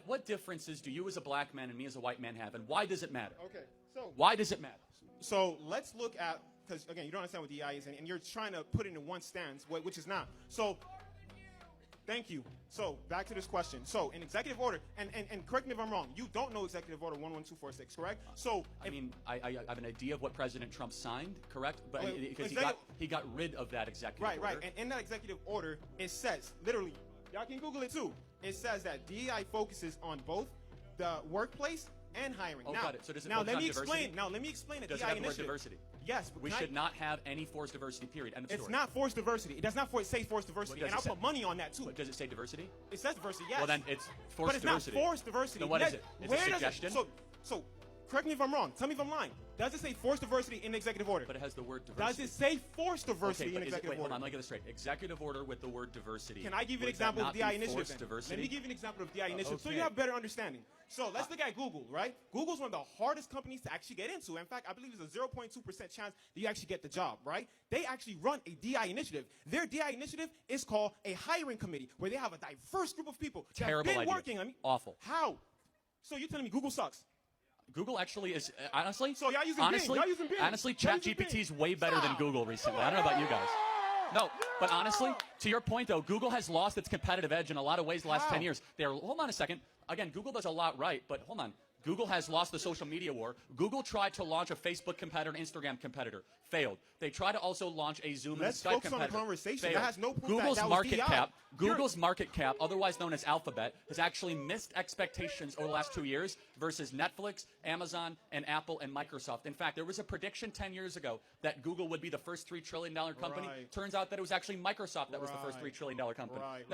What differences do you as a black man and me as a white man have, and why does it matter? Okay, so Why does it matter? So let's look at, because again, you don't understand what DEI is, and you're trying to put it in one stance, which is not. So, thank you. So back to this question. So in executive order, and correct me if I'm wrong, you don't know executive order 11246, correct? So I mean, I have an idea of what President Trump signed, correct? But because he got rid of that executive order. Right. And in that executive order, it says literally, y'all can Google it too. It says that DEI focuses on both the workplace and hiring. Oh, now, got it. So does it now focus let on me diversity? explain. Now let me explain the Does it DEI have the word initiative. diversity? Yes, but We should not have any forced diversity. Period. End of story. It's not forced diversity. It does not say forced diversity, and I'll put money on that too. What, does it say diversity? It says diversity, yes. Well, then it's forced but it's diversity. not forced diversity. Then what is it? It's a suggestion? So, correct me if I'm wrong. Tell me if I'm lying. Does it say forced diversity in the executive order? But it has the word diversity. Does it say forced diversity okay, in executive wait, order? hold on, let me get this straight. Executive order with the word diversity. Can I give you an example of DI initiative? Let me give you an example of DI initiative so you have better understanding. So let's look at Google, right? Google's one of the hardest companies to actually get into. In fact, I believe it's a 0.2% chance that you actually get the job, right? They actually run a DI initiative. Their DI initiative is called a hiring committee, where they have a diverse group of people that have been working. I mean, awful. How? So you're telling me Google sucks? Google actually is, honestly, so y'all using Bing. Y'all using Bing. Honestly, ChatGPT is way better than Google recently. I don't know about you guys. No, but honestly, to your point though, Google has lost its competitive edge in a lot of ways the last 10 years. Hold on a second. Again, Google does a lot right, but hold on. Google has lost the social media war. Google tried to launch a Facebook competitor, an Instagram competitor. Failed. They tried to also launch a Zoom and a Skype competitor. Let's focus on the conversation. Failed. That has no proof Google's that market was cap, Google's market cap, otherwise known as Alphabet, has actually missed expectations over the last 2 years versus Netflix, Amazon, and Apple and Microsoft. In fact, there was a prediction 10 years ago that Google would be the first $3 trillion company. Right. Turns out that it was actually Microsoft that was the first $3 trillion company. Right.